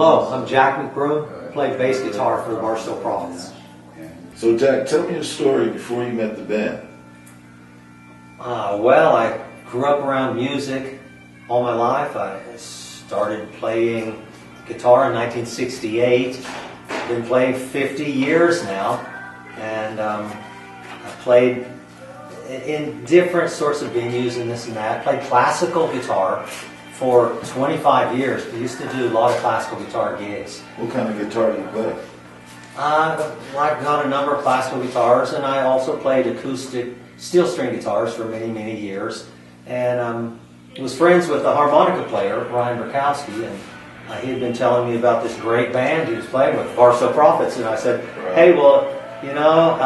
Hello, I'm Jack McBroom. Play bass guitar for the Barstow Prophets. So Jack, tell me your story before you met the band. Well, I grew up around music all my life. I started playing guitar in 1968. Been playing 50 years now, and I played in different sorts of venues and this and that. Played classical guitar for 25 years. I used to do a lot of classical guitar gigs. What kind of guitar do you play? I've got a number of classical guitars, and I also played acoustic steel string guitars for many, many years. And was friends with a harmonica player, Ryan Burkowski, and he had been telling me about this great band he was playing with, Barstow Prophets. And I said, hey, well, you know,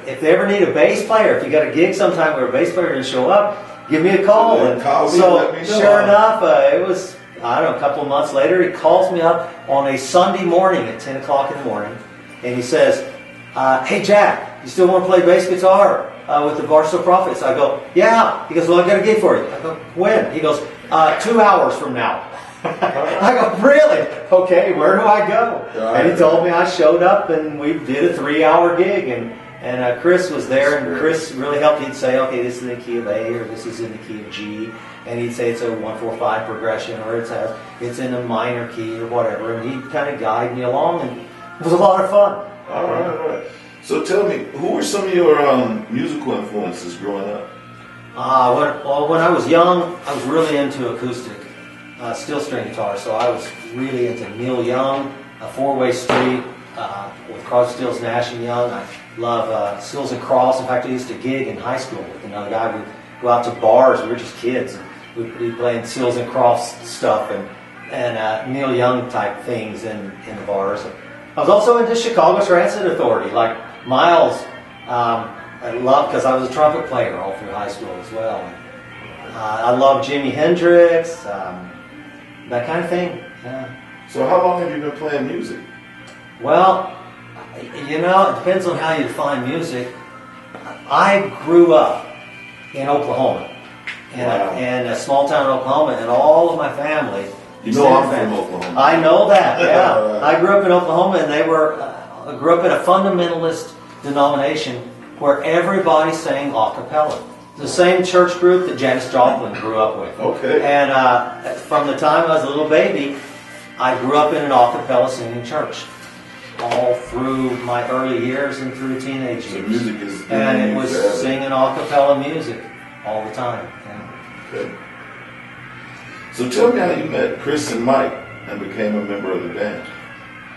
if they ever need a bass player, if you got a gig sometime where a bass player didn't show up, give me a call. And so sure enough, it was, I don't know, a couple of months later, he calls me up on a Sunday morning at 10 o'clock in the morning, and he says, hey Jack, you still want to play bass guitar with the Barstow Prophets? I go, yeah. He goes, well, I got a gig for you. I go, when? He goes, 2 hours from now. I go, really? Okay, where do I go? And he told me. I showed up, and we did a 3-hour gig, and Chris was there, and Chris really helped. He'd say, okay, this is in the key of A, or this is in the key of G, and he'd say it's a 1-4-5 progression, or it's in a minor key, or whatever, and he'd kind of guide me along, and it was a lot of fun. All right. So tell me, who were some of your musical influences growing up? When I was young, I was really into acoustic steel string guitar, so I was really into Neil Young, Four-Way Street, with Crosby, Stills, Nash and Young. I love Stills and Cross. In fact, I used to gig in high school with another guy. We'd go out to bars. We were just kids. We'd be playing Stills and Cross stuff and Neil Young type things in the bars. I was also into Chicago Transit Authority, like Miles. I loved, because I was a trumpet player all through high school as well. I love Jimi Hendrix, that kind of thing. Yeah. So how long have you been playing music? Well, you know, it depends on how you define music. I grew up in Oklahoma, in a small town in Oklahoma, and all of my family. You know I'm from Oklahoma. I know that, yeah. I grew up in Oklahoma, and they grew up in a fundamentalist denomination where everybody sang a cappella. The same church group that Janis Joplin grew up with. Okay. And from the time I was a little baby, I grew up in an a cappella singing church, all through my early years and through teenage years. So music is... And it was singing a cappella music all the time. Yeah. Okay. So tell me how you met Chris and Mike and became a member of the band.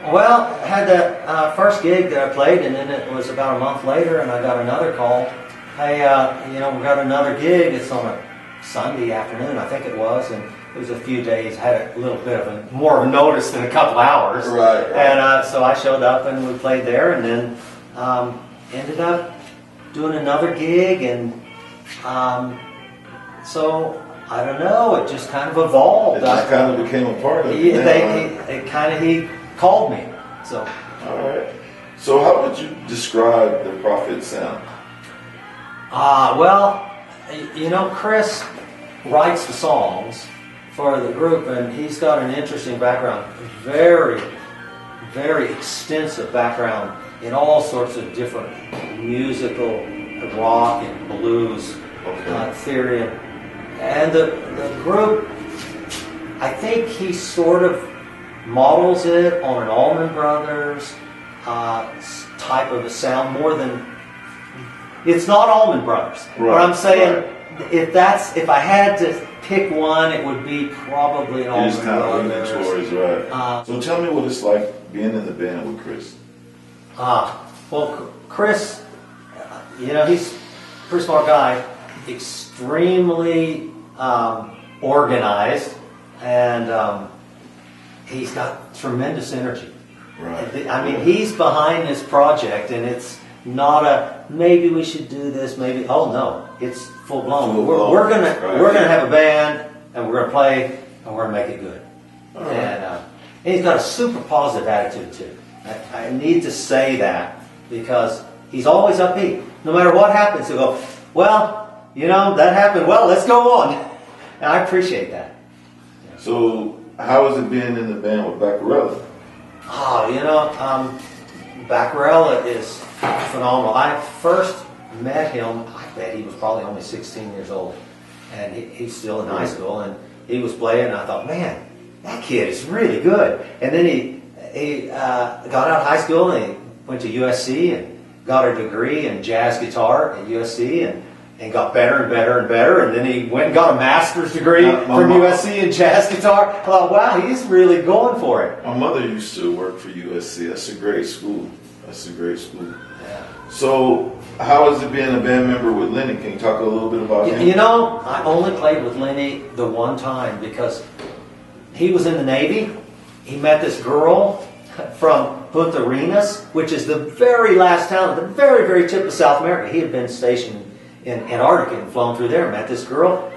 Well, I had that first gig that I played, and then it was about a month later, and I got another call. Hey, we got another gig. It's on a Sunday afternoon, I think it was, and it was a few days. I had a little bit of more of a notice than a couple hours. Right. And so I showed up, and we played there, and then ended up doing another gig, and so I don't know. It just kind of evolved. It just kind of became a part of it. He called me. So. All right. So how would you describe the Prophet sound? Well, you know, Chris writes the songs for the group, and he's got an interesting background, very, very extensive background in all sorts of different musical, rock and blues theory. And the group, I think he sort of models it on an Allman Brothers type of a sound more than... It's not Allman Brothers. Right, but I'm saying if I had to pick one, it would be probably an Allman Brothers. Right. So tell me what it's like being in the band with Chris. Well, Chris, you know, he's a pretty smart guy, extremely organized, and he's got tremendous energy. Right. I mean, he's behind this project, and it's not a maybe we should do this, maybe. Oh no, it's full blown. We're gonna have a band, and we're gonna play, and we're gonna make it good. Right. And he's got a super positive attitude too. I need to say that because he's always upbeat. No matter what happens, he'll go, well, you know, that happened. Well, let's go on. And I appreciate that. So how has it been in the band with Baccarella? Oh, Baccarella is phenomenal. I first met him, I bet he was probably only 16 years old. And he's still in high school, and he was playing, and I thought, man, that kid is really good. And then he got out of high school, and he went to USC and got a degree in jazz guitar at USC, and got better and better and better. And then he went and got a master's degree from USC in jazz guitar. I thought, wow, he's really going for it. My mother used to work for USC. That's a great school. Yeah. So, how has it been a band member with Lenny? Can you talk a little bit about him? I only played with Lenny the one time because he was in the Navy. He met this girl from Punta Arenas, which is the very last town at the very, very tip of South America. He had been stationed in Antarctica and flown through there, met this girl.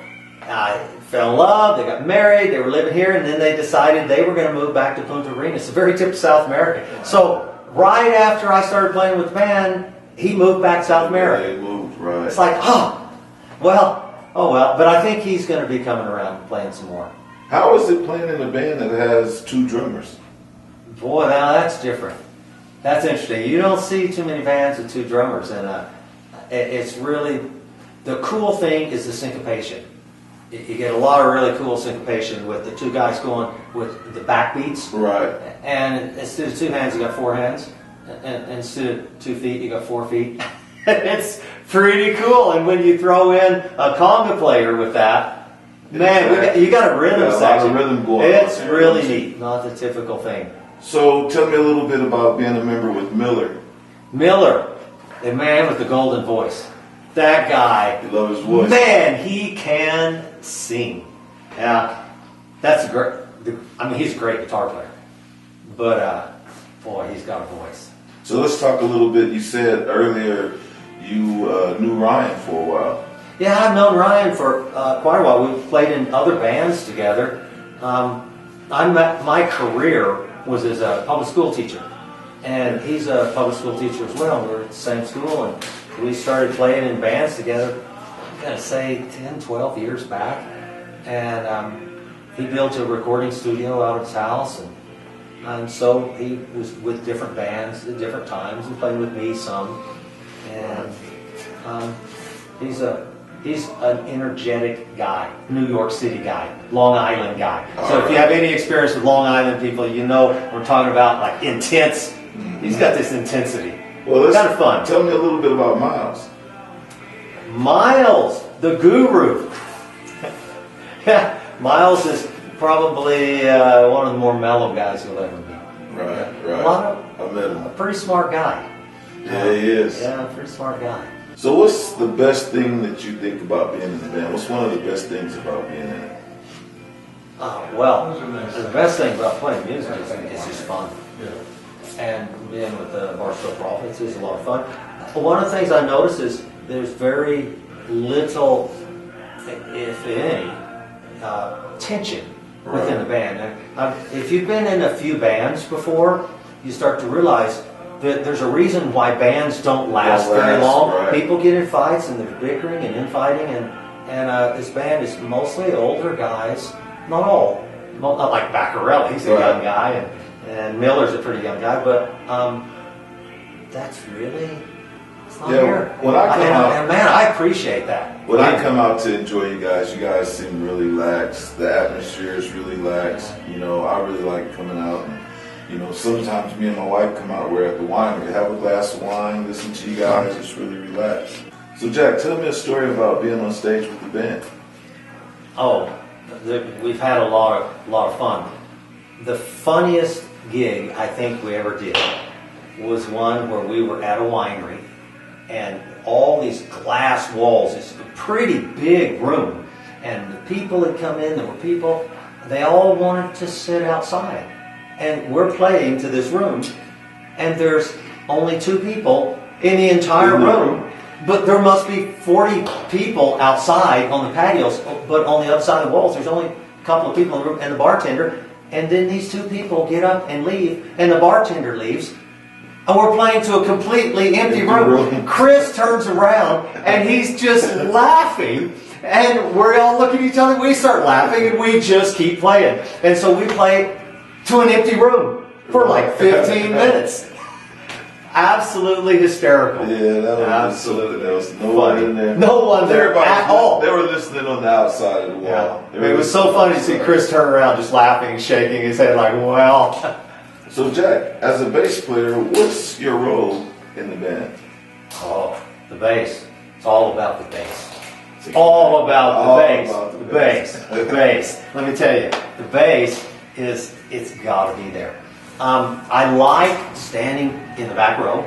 Fell in love, they got married, they were living here, and then they decided they were going to move back to Punta Arenas, the very tip of South America. So, right after I started playing with the band, he moved back to South America. He moved, right. It's like, oh well. But I think he's going to be coming around and playing some more. How is it playing in a band that has two drummers? Boy, now that's different. That's interesting. You don't see too many bands with two drummers, and it's really, the cool thing is the syncopation. You get a lot of really cool syncopation with the two guys going with the backbeats. Right. And instead of two hands, you got four hands. And instead of 2 feet, you got 4 feet. It's pretty cool. And when you throw in a conga player with that, man, you got a rhythm section. A lot of rhythm going it's on. really neat. Not the typical thing. So tell me a little bit about being a member with Miller. Miller, the man with the golden voice. That guy. You love his voice. Man, he can sing. Yeah, that's great. He's a great guitar player. But, boy, he's got a voice. So let's talk a little bit. You said earlier you knew Ryan for a while. Yeah, I've known Ryan for quite a while. We've played in other bands together. My career was as a public school teacher. And he's a public school teacher as well. We were at the same school, and we started playing in bands together, I'm going to say 10, 12 years back. And he built a recording studio out of his house, and so he was with different bands at different times and played with me some. And he's an energetic guy, New York City guy, Long Island guy. So if you have any experience with Long Island people, you know we're talking about like intense. He's got this intensity. Well, it's kind of fun. Tell me a little bit about Miles. Miles, the guru. Yeah, Miles is probably one of the more mellow guys you'll ever meet. Right. I met him. A pretty smart guy. Yeah, he is. Yeah, pretty smart guy. So what's the best thing that you think about being in the band? What's one of the best things about being in it? Well, the best thing about playing music is it's just fun. And being with the Barstow Prophets is a lot of fun. One of the things I noticed is there's very little, if any, tension within the band. If you've been in a few bands before, you start to realize that there's a reason why bands don't last very long. Right. People get in fights and there's bickering and infighting, and this band is mostly older guys. Not all, not like Baccarella, he's a young guy, and Miller's a pretty young guy, but that's really, it's not here. When I come out, and man, I appreciate that. When I come out to enjoy you guys seem really lax. The atmosphere is really lax. You know, I really like coming out. And, you know, sometimes me and my wife come out, we're at the winery, have a glass of wine, listen to you guys, just really relax. So Jack, tell me a story about being on stage with the band. We've had a lot of fun. The funniest gig I think we ever did was one where we were at a winery, and all these glass walls, it's a pretty big room, and the people that come in, there were people, they all wanted to sit outside. And we're playing to this room, and there's only 2 people in the entire room. But there must be 40 people outside on the patios, but on the other side of the walls, there's only a couple of people in the room and the bartender. And then these 2 people get up and leave, and the bartender leaves. And we're playing to a completely empty room. Chris turns around, and he's just laughing. And we're all looking at each other. We start laughing, and we just keep playing. And so we play to an empty room for like 15 minutes. Absolutely hysterical. Yeah, that was absolutely else. No one in there. No one there at all. They were listening on the outside of the wall. Yeah. It was so funny to see Chris turn around just laughing and shaking his head like, well. So Jack, as a bass player, what's your role in the band? Oh, the bass. It's all about the bass. It's all about the bass. The bass. The bass. Let me tell you, the bass it's got to be there. I like standing in the back row,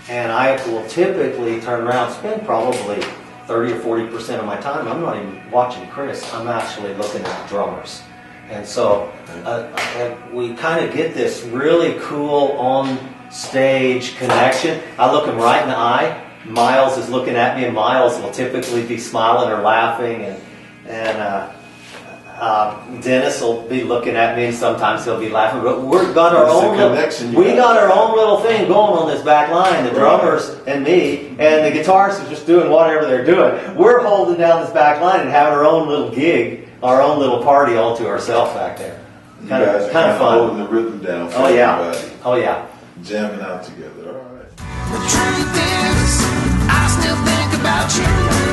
and I will typically turn around, spend probably 30 or 40% of my time. I'm not even watching Chris. I'm actually looking at the drummers. And so we kind of get this really cool on-stage connection. I look him right in the eye. Miles is looking at me, and Miles will typically be smiling or laughing, and Dennis will be looking at me, and sometimes he'll be laughing. But we've got our own little thing going on this back line. The drummers and me, and the guitarists are just doing whatever they're doing. We're holding down this back line and having our own little gig, our own little party all to ourselves back there. Kind of fun. Holding the rhythm down for everybody. Oh yeah. Jamming out together. All right. The truth is, I still think about you.